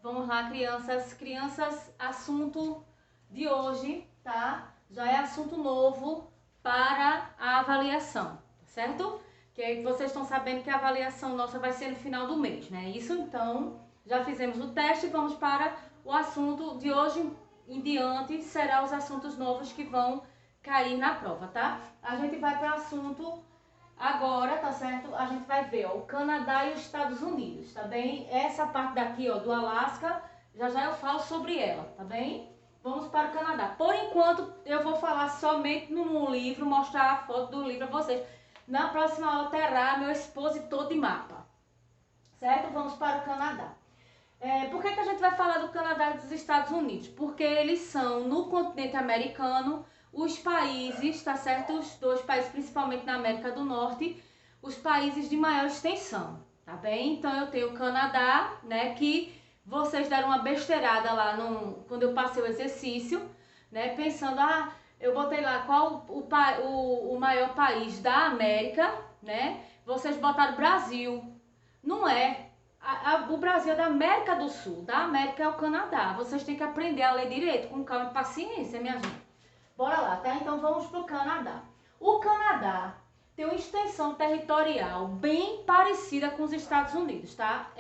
Vamos lá, crianças. Crianças, assunto de hoje, tá? Já é assunto novo para a avaliação, certo? Que vocês estão sabendo que a avaliação nossa vai ser no final do mês, né? Isso, então, já fizemos o teste, vamos para o assunto de hoje em diante, serão os assuntos novos que vão cair na prova, tá? A gente vai para o assunto agora, tá certo? A gente vai ver, ó, o Canadá e os Estados Unidos, tá bem? Essa parte daqui, ó, do Alasca, já eu falo sobre ela, tá bem? Vamos para o Canadá. Por enquanto, eu vou falar somente no livro, mostrar a foto do livro a vocês. Na próxima aula terá meu expositor de mapa, certo? Vamos para o Canadá. Por que a gente vai falar do Canadá e dos Estados Unidos? Porque eles são, no continente americano, os países, tá certo? Os dois países, principalmente na América do Norte, os países de maior extensão, tá bem? Então eu tenho o Canadá, né, que vocês deram uma besteirada lá quando eu passei o exercício, né, pensando, eu botei lá qual o maior país da América, né? Vocês botaram Brasil. Não é. O Brasil é da América do Sul, da América é o Canadá. Vocês têm que aprender a ler direito, com calma e paciência, minha gente. Bora lá, tá? Então vamos pro Canadá. O Canadá tem uma extensão territorial bem parecida com os Estados Unidos, tá?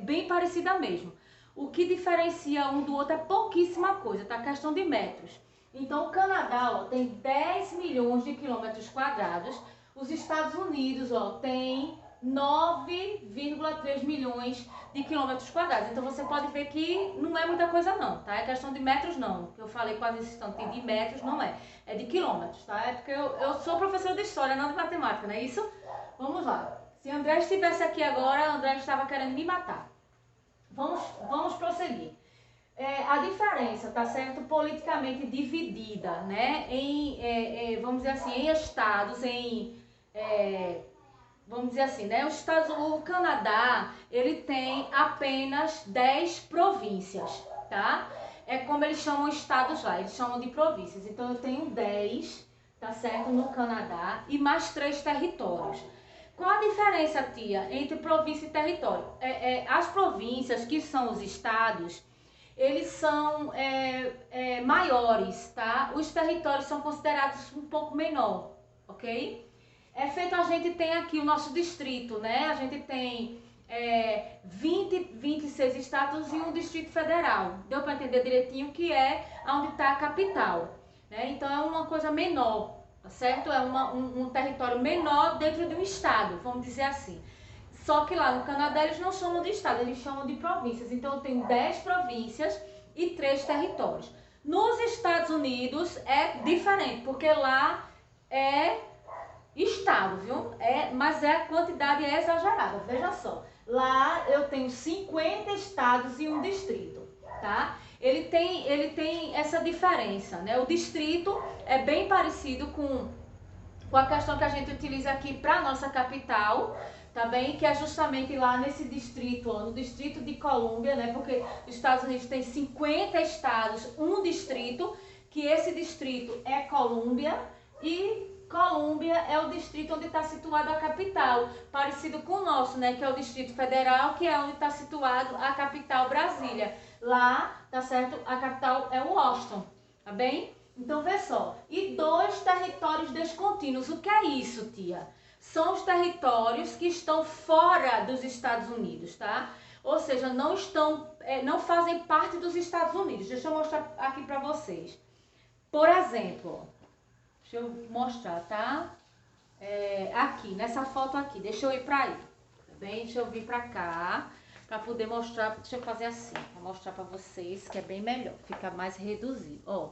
Bem parecida mesmo. O que diferencia um do outro é pouquíssima coisa, tá? Questão de metros. Então o Canadá, ó, tem 10 milhões de quilômetros quadrados. Os Estados Unidos, ó, tem 9,3 milhões de quilômetros quadrados. Então você pode ver que não é muita coisa não, tá? É questão de metros não, que eu falei quase esse instante de metros, não é. É de quilômetros, tá? É porque eu sou professora de história, não de matemática, não é isso? Vamos lá. Se André estivesse aqui agora, André estava querendo me matar. Vamos prosseguir. A diferença, tá certo? Politicamente dividida, né? Vamos dizer assim, em estados, vamos dizer assim, né? O Canadá, ele tem apenas 10 províncias, tá? É como eles chamam estados lá, eles chamam de províncias. Então eu tenho 10, tá certo? No Canadá e mais 3 territórios. Qual a diferença, tia, entre província e território? As províncias, que são os estados, eles são maiores, tá? Os territórios são considerados um pouco menor, ok? A gente tem aqui o nosso distrito, né? A gente tem 26 estados e um distrito federal. Deu para entender direitinho que é onde está a capital, né? Então é uma coisa menor, tá certo? É um território menor dentro de um estado, vamos dizer assim. Só que lá no Canadá eles não chamam de estado, eles chamam de províncias. Então eu tenho 10 províncias e 3 territórios. Nos Estados Unidos é diferente, porque lá é estado, viu? Mas a quantidade é exagerada, veja só. Lá eu tenho 50 estados e um distrito, tá? Ele tem essa diferença, né? O distrito é bem parecido com a questão que a gente utiliza aqui para nossa capital, tá bem? Que é justamente lá nesse distrito, ó, no Distrito de Colômbia, né? Porque os Estados Unidos tem 50 estados, um distrito, que esse distrito é Colômbia, e Colômbia é o distrito onde está situado a capital, parecido com o nosso, né? Que é o Distrito Federal, que é onde está situado a capital, Brasília. Lá, tá certo? A capital é Washington, tá bem? Então, vê só. E 2 territórios descontínuos. O que é isso, tia? São os territórios que estão fora dos Estados Unidos, tá? Ou seja, não fazem parte dos Estados Unidos. Deixa eu mostrar aqui pra vocês. Por exemplo, deixa eu mostrar, tá? Aqui, nessa foto aqui. Deixa eu ir pra aí, tá bem? Deixa eu vir pra cá, pra poder mostrar. Deixa eu fazer assim, pra mostrar pra vocês, que é bem melhor. Fica mais reduzido, ó.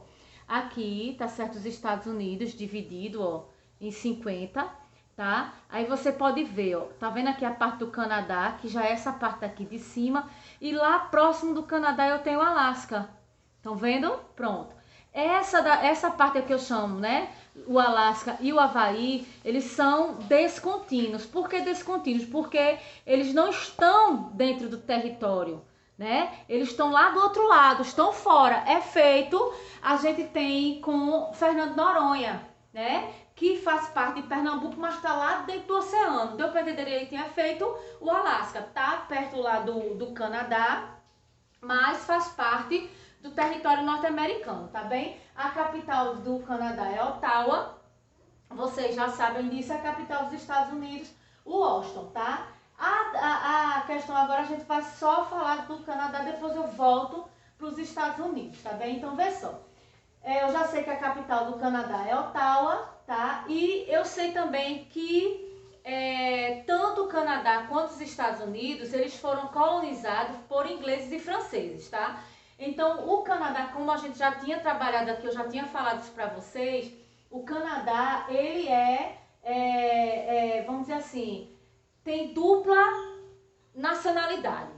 Aqui, tá certo, os Estados Unidos dividido, ó, em 50, tá? Aí você pode ver, ó, tá vendo aqui a parte do Canadá, que já é essa parte aqui de cima. E lá próximo do Canadá eu tenho o Alasca. Estão vendo? Pronto. Essa parte aqui eu chamo, né? O Alasca e o Havaí, eles são descontínuos. Por que descontínuos? Porque eles não estão dentro do território, né? Eles estão lá do outro lado, estão fora. A gente tem com Fernando de Noronha, né? Que faz parte de Pernambuco, mas está lá dentro do oceano. Deu para entender? Ele tinha feito o Alasca, tá perto lá do Canadá, mas faz parte do território norte-americano, tá bem? A capital do Canadá é Ottawa, vocês já sabem disso, a capital dos Estados Unidos, Washington, tá? A questão agora, a gente vai só falar do Canadá, depois eu volto para os Estados Unidos, tá bem? Então, vê só. Eu já sei que a capital do Canadá é Ottawa, tá? E eu sei também que tanto o Canadá quanto os Estados Unidos, eles foram colonizados por ingleses e franceses, tá? Então, o Canadá, como a gente já tinha trabalhado aqui, eu já tinha falado isso para vocês, o Canadá, ele vamos dizer assim, tem dupla nacionalidade.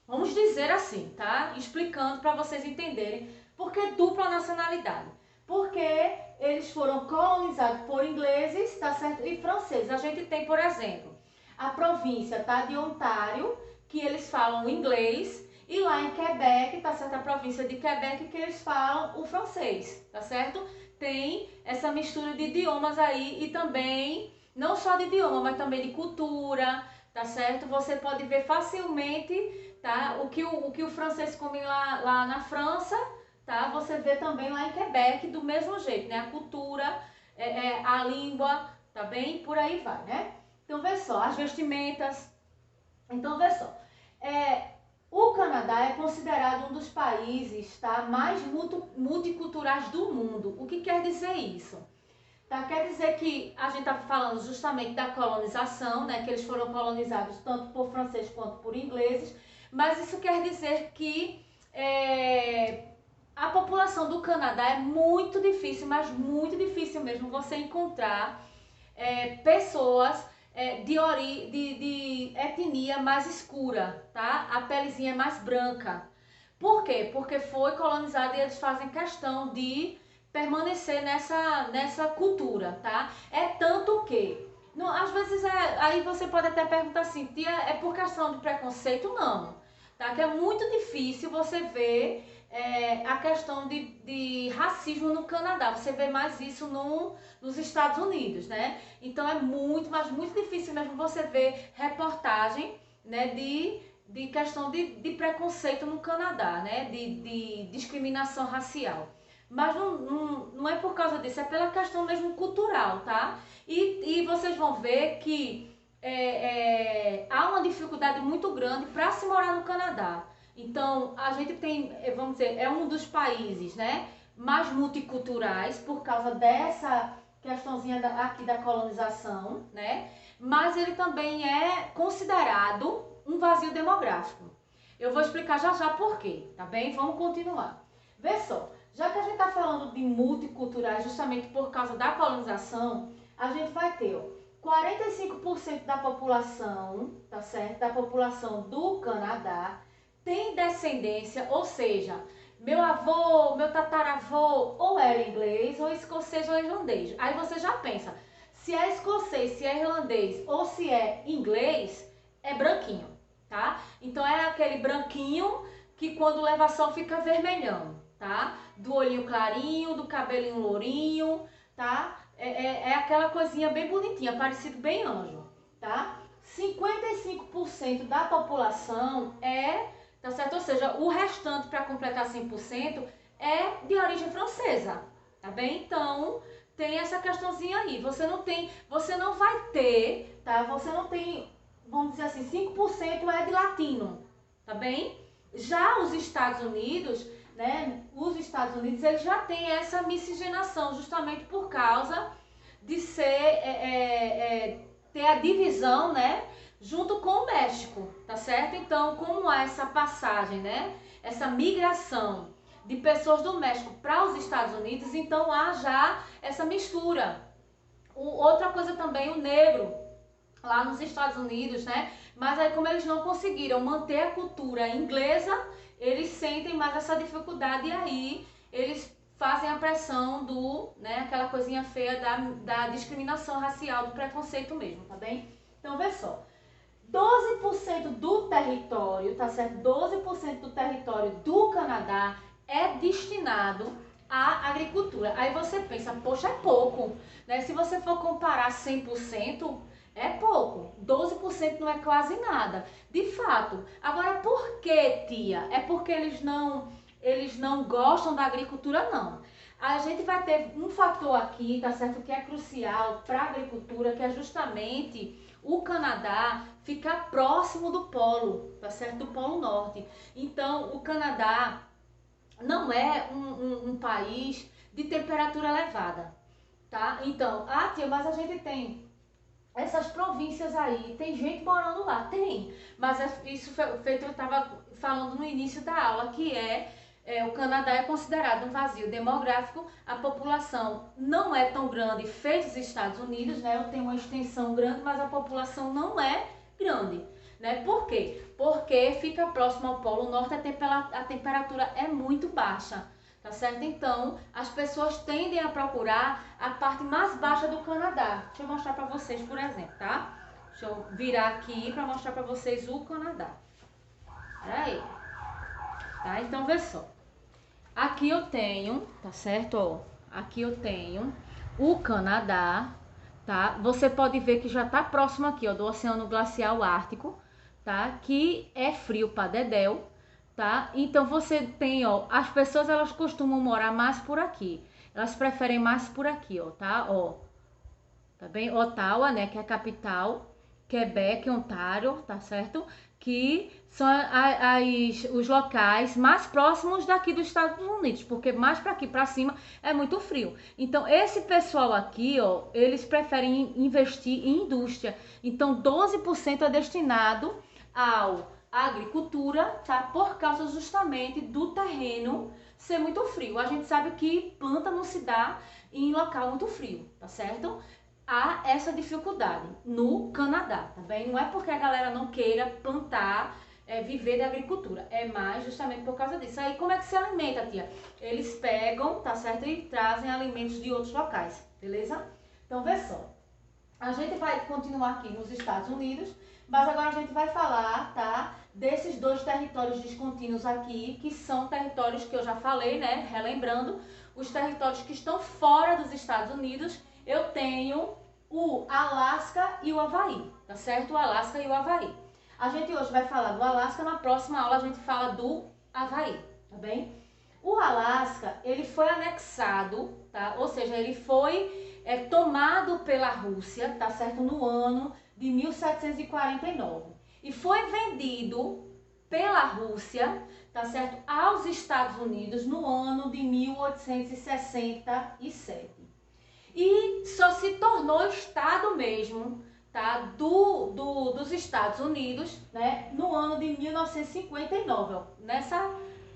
Vamos dizer assim, tá? Explicando para vocês entenderem por que dupla nacionalidade. Porque eles foram colonizados por ingleses, tá certo? E franceses. A gente tem, por exemplo, a província, tá, de Ontário, que eles falam inglês, e lá em Quebec, tá certo? A província de Quebec, que eles falam o francês, tá certo? Tem essa mistura de idiomas aí e também, não só de idioma, mas também de cultura, tá certo? Você pode ver facilmente, tá? O que o francês come lá na França, tá? Você vê também lá em Quebec do mesmo jeito, né? A cultura, a língua, tá bem? Por aí vai, né? Então, vê só, as vestimentas. Então, vê só. O Canadá é considerado um dos países, tá, mais multiculturais do mundo. O que quer dizer isso? Tá, quer dizer que a gente está falando justamente da colonização, né, que eles foram colonizados tanto por franceses quanto por ingleses, mas isso quer dizer que a população do Canadá é muito difícil, mas muito difícil mesmo você encontrar pessoas de etnia mais escura, tá? A pelezinha é mais branca. Por quê? Porque foi colonizada e eles fazem questão de permanecer nessa cultura, tá? É tanto que, às vezes, aí você pode até perguntar assim, tia, é por questão de preconceito? Não, tá? Que é muito difícil você ver a questão de racismo no Canadá. Você vê mais isso nos Estados Unidos, né? Então é muito, mas muito difícil mesmo você ver reportagem, né, de questão de preconceito no Canadá, né? De discriminação racial. Mas não é por causa disso, é pela questão mesmo cultural, tá? E vocês vão ver que há uma dificuldade muito grande para se morar no Canadá. Então, a gente tem, vamos dizer, é um dos países, né, mais multiculturais por causa dessa questãozinha aqui da colonização, né? Mas ele também é considerado um vazio demográfico. Eu vou explicar já já por quê, tá bem? Vamos continuar. Vê só, já que a gente está falando de multiculturais justamente por causa da colonização, a gente vai ter 45% da população, tá certo? Da população do Canadá tem descendência, ou seja, meu avô, meu tataravô, ou era inglês, ou escocês, ou irlandês. Aí você já pensa, se é escocês, se é irlandês, ou se é inglês, é branquinho, tá? Então é aquele branquinho que quando leva sol fica vermelhão, tá? Do olhinho clarinho, do cabelinho lourinho, tá? É aquela coisinha bem bonitinha, parecido bem anjo, tá? 55% da população tá certo? Ou seja, o restante para completar 100% é de origem francesa, tá bem? Então, tem essa questãozinha aí. Você não vai ter, tá? Você não tem, vamos dizer assim, 5% é de latino, tá bem? Já os Estados Unidos, né? Os Estados Unidos, eles já têm essa miscigenação, justamente por causa de ter a divisão, né? Junto com o México, tá certo? Então, como há essa passagem, né? Essa migração de pessoas do México para os Estados Unidos, então há já essa mistura. Outra coisa também, o negro, lá nos Estados Unidos, né? Mas aí, como eles não conseguiram manter a cultura inglesa, eles sentem mais essa dificuldade e aí eles fazem a pressão né? Aquela coisinha feia da discriminação racial, do preconceito mesmo, tá bem? Então, vê só. 12% do território, tá certo? 12% do território do Canadá é destinado à agricultura. Aí você pensa, poxa, é pouco, né? Se você for comparar 100%, É pouco, 12% não é quase nada, de fato. Agora, por que, tia? É porque eles não gostam da agricultura, não. A gente vai ter um fator aqui, tá certo, que é crucial para a agricultura, que é justamente o Canadá ficar próximo do polo, tá certo, do Polo Norte. Então, o Canadá não é um país de temperatura elevada, tá? Então, tia, mas a gente tem essas províncias aí, tem gente morando lá? Tem, mas isso feito, eu estava falando no início da aula, que o Canadá é considerado um vazio demográfico, a população não é tão grande feito os Estados Unidos, né? Eu tenho uma extensão grande, mas a população não é grande. Né? Por quê? Porque fica próximo ao Polo Norte, a temperatura é muito baixa. Tá certo? Então, as pessoas tendem a procurar a parte mais baixa do Canadá. Deixa eu mostrar para vocês, por exemplo, tá? Deixa eu virar aqui para mostrar para vocês o Canadá. Peraí. Tá? Então, vê só. Aqui eu tenho, tá certo? Ó, aqui eu tenho o Canadá, tá? Você pode ver que já tá próximo aqui, ó, do Oceano Glacial Ártico, tá? Que é frio para dedéu. Tá? Então você tem, ó, as pessoas elas costumam morar mais por aqui. Elas preferem mais por aqui, ó, tá? Ó. Tá bem? Ottawa, né, que é a capital, Quebec, Ontário, tá certo? Que são os locais mais próximos daqui dos Estados Unidos, porque mais para aqui para cima é muito frio. Então esse pessoal aqui, ó, eles preferem investir em indústria. Então 12% é destinado a agricultura, tá? Por causa justamente do terreno ser muito frio. A gente sabe que planta não se dá em local muito frio, tá certo? Há essa dificuldade no Canadá, tá bem? Não é porque a galera não queira plantar, viver da agricultura, é mais justamente por causa disso. Aí como é que se alimenta, tia? Eles pegam, tá certo? E trazem alimentos de outros locais, beleza? Então vê só. A gente vai continuar aqui nos Estados Unidos, mas agora a gente vai falar, tá? Desses dois territórios descontínuos aqui, que são territórios que eu já falei, né? Relembrando, os territórios que estão fora dos Estados Unidos, eu tenho o Alasca e o Havaí, tá certo? O Alasca e o Havaí. A gente hoje vai falar do Alasca, na próxima aula a gente fala do Havaí, tá bem? O Alasca, ele foi anexado, tá? Ou seja, ele foi tomado pela Rússia, tá certo? No ano de 1749. E foi vendido pela Rússia, tá certo? Aos Estados Unidos no ano de 1867. E só se tornou Estado mesmo, tá? Dos Estados Unidos, né? No ano de 1959, ó,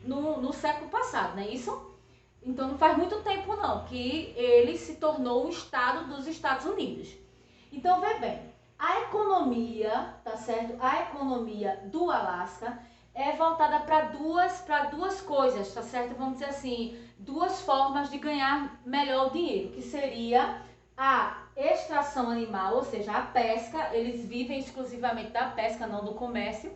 no século passado, não é isso? Então não faz muito tempo não que ele se tornou um Estado dos Estados Unidos. Então vê bem, a economia, tá certo? A economia do Alasca é voltada para duas coisas, tá certo? Vamos dizer assim, duas formas de ganhar melhor o dinheiro, que seria a extração animal, ou seja, a pesca. Eles vivem exclusivamente da pesca, não do comércio,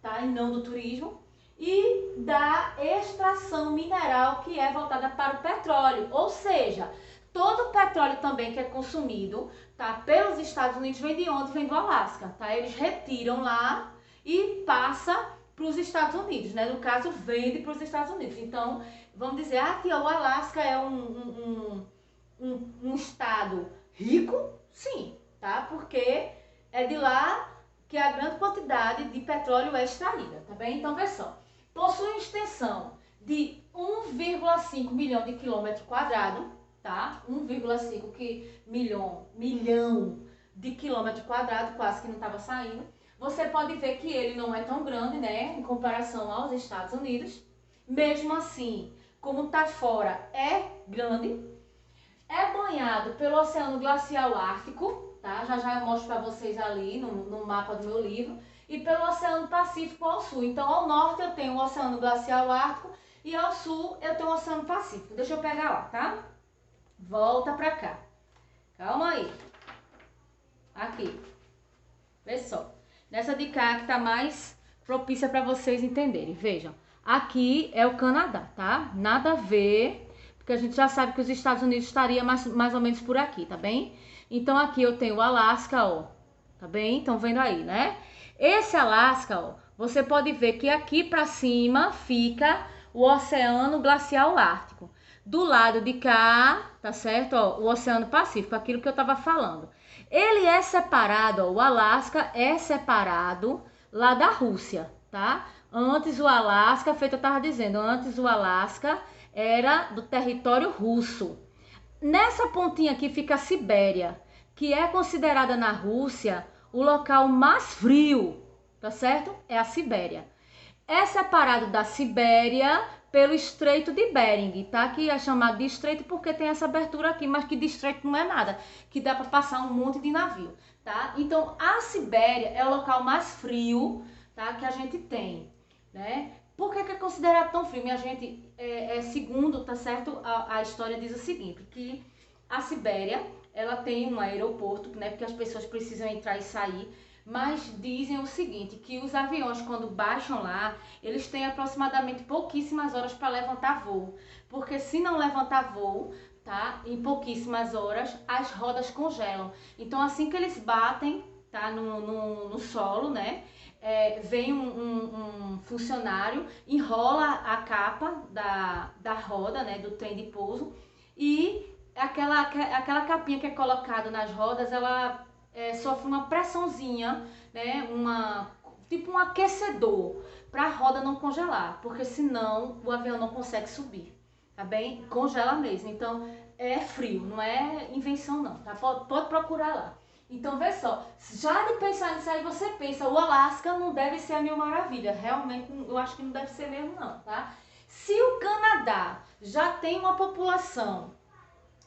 tá? E não do turismo. E da extração mineral, que é voltada para o petróleo, ou seja, todo o petróleo também que é consumido, tá, pelos Estados Unidos vem de onde? Vem do Alasca, tá? Eles retiram lá e passa para os Estados Unidos, né? No caso, vende para os Estados Unidos. Então, vamos dizer, tia, o Alasca é um estado rico? Sim, tá? Porque é de lá que a grande quantidade de petróleo é extraída, tá bem? Então, vê só. Possui extensão de 1,5 milhão de quilômetro quadrado, tá? 1,5 milhão de quilômetro quadrado, quase que não estava saindo. Você pode ver que ele não é tão grande, né, em comparação aos Estados Unidos. Mesmo assim, como tá fora, é grande. É banhado pelo Oceano Glacial Ártico, tá? Já já eu mostro para vocês ali no mapa do meu livro. E pelo Oceano Pacífico ao sul. Então, ao norte eu tenho o Oceano Glacial Ártico e ao sul eu tenho o Oceano Pacífico. Deixa eu pegar lá, tá? Volta pra cá. Calma aí. Aqui. Vê só. Nessa de cá que tá mais propícia para vocês entenderem. Vejam. Aqui é o Canadá, tá? Nada a ver, porque a gente já sabe que os Estados Unidos estaria mais ou menos por aqui, tá bem? Então aqui eu tenho o Alasca, ó. tá bem? Estão vendo aí, né? Esse Alasca, ó, você pode ver que aqui para cima fica o Oceano Glacial Ártico. Do lado de cá, tá certo? Ó, o Oceano Pacífico, aquilo que eu tava falando. Ele é separado, ó, o Alasca é separado lá da Rússia, tá? Antes o Alasca, feito eu tava dizendo, antes o Alasca era do território russo. Nessa pontinha aqui fica a Sibéria, que é considerada na Rússia o local mais frio, tá certo? É a Sibéria. É separado da Sibéria pelo Estreito de Bering, tá? Que é chamado de estreito porque tem essa abertura aqui, mas que de estreito não é nada, que dá para passar um monte de navio, tá? Então, a Sibéria é o local mais frio, tá? Que a gente tem, né? Por que é considerado tão frio? Minha gente, segundo, tá certo? A história diz o seguinte, que a Sibéria, ela tem um aeroporto, né? Porque as pessoas precisam entrar e sair, mas dizem o seguinte, que os aviões, quando baixam lá, eles têm aproximadamente pouquíssimas horas para levantar voo. Porque se não levantar voo, tá? Em pouquíssimas horas, as rodas congelam. Então, assim que eles batem, tá? No solo, né? Vem um funcionário, enrola a capa da roda, né, do trem de pouso, e aquela capinha que é colocada nas rodas, ela sofre uma pressãozinha, né, tipo um aquecedor, para a roda não congelar, porque senão o avião não consegue subir, tá bem? Congela mesmo, então é frio, não é invenção não, tá? Pode procurar lá. Então, vê só, já de pensar nisso aí, você pensa, o Alasca não deve ser a Mil Maravilha. Realmente, eu acho que não deve ser mesmo não, tá? Se o Canadá já tem uma população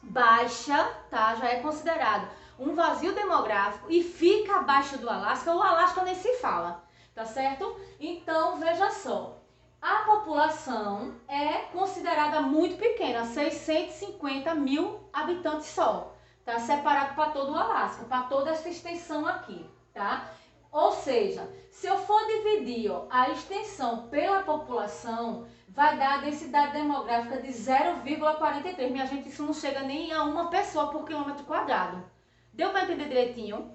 baixa, tá? Já é considerado um vazio demográfico e fica abaixo do Alasca, o Alasca nem se fala, tá certo? Então, veja só, a população é considerada muito pequena, 650 mil habitantes só. Tá separado para todo o Alasca, para toda essa extensão aqui, tá? Ou seja, se eu for dividir a extensão pela população, vai dar a densidade demográfica de 0,43. Minha gente, isso não chega nem a uma pessoa por quilômetro quadrado. Deu para entender direitinho?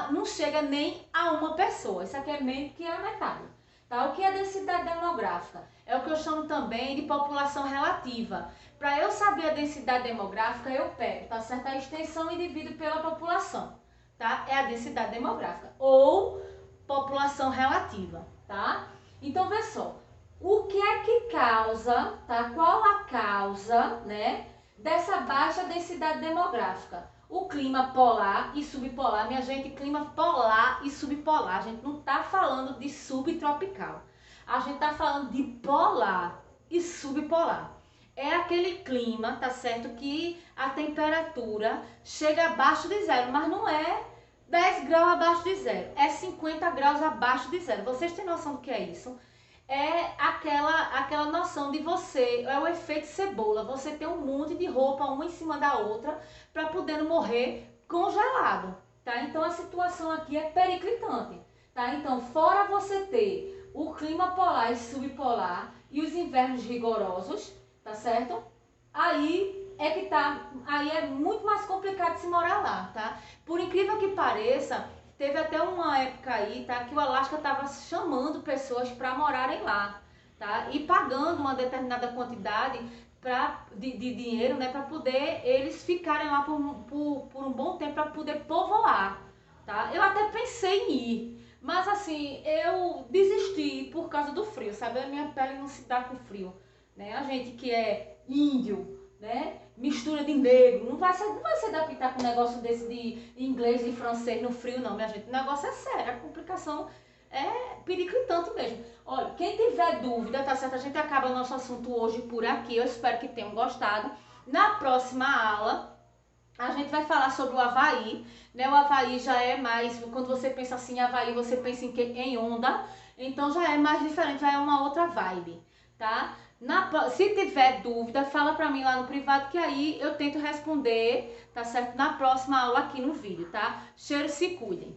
Não chega nem a uma pessoa. Isso aqui é meio que a metade. Tá? O que é densidade demográfica? É o que eu chamo também de população relativa. Para eu saber a densidade demográfica, eu pego, tá certo? A extensão e divido pela população, tá? É a densidade demográfica ou população relativa, tá? Então, vê só, o que é que causa, tá? Qual a causa, né, dessa baixa densidade demográfica? O clima polar e subpolar, minha gente, clima polar e subpolar, a gente não tá falando de subtropical, a gente tá falando de polar e subpolar. É aquele clima, tá certo, que a temperatura chega abaixo de zero, mas não é 10 graus abaixo de zero, é 50 graus abaixo de zero. Vocês têm noção do que é isso? É aquela noção de você, é o efeito cebola, você tem um monte de roupa uma em cima da outra para poder não morrer congelado, tá? Então a situação aqui é periclitante, tá? Então, fora você ter o clima polar e subpolar e os invernos rigorosos, tá certo? Aí é muito mais complicado de se morar lá, tá? Por incrível que pareça, teve até uma época aí, tá, que o Alasca estava chamando pessoas para morarem lá, tá? E pagando uma determinada quantidade de dinheiro, né, para poder eles ficarem lá por um bom tempo para poder povoar, tá? Eu até pensei em ir, mas assim, eu desisti por causa do frio, sabe? A minha pele não se dá com frio. Né? A gente que é índio, né? Mistura de negro, não vai se adaptar com um negócio desse de inglês e francês no frio não, minha gente. O negócio é sério, a complicação é periclitante mesmo. Olha, quem tiver dúvida, tá certo? A gente acaba o nosso assunto hoje por aqui, eu espero que tenham gostado. Na próxima aula, a gente vai falar sobre o Havaí, né? O Havaí já é mais, quando você pensa assim em Havaí, você pensa em onda, então já é mais diferente, já é uma outra vibe, tá? Se tiver dúvida, fala pra mim lá no privado que aí eu tento responder, tá certo? Na próxima aula aqui no vídeo, tá? Cheiro, se cuidem!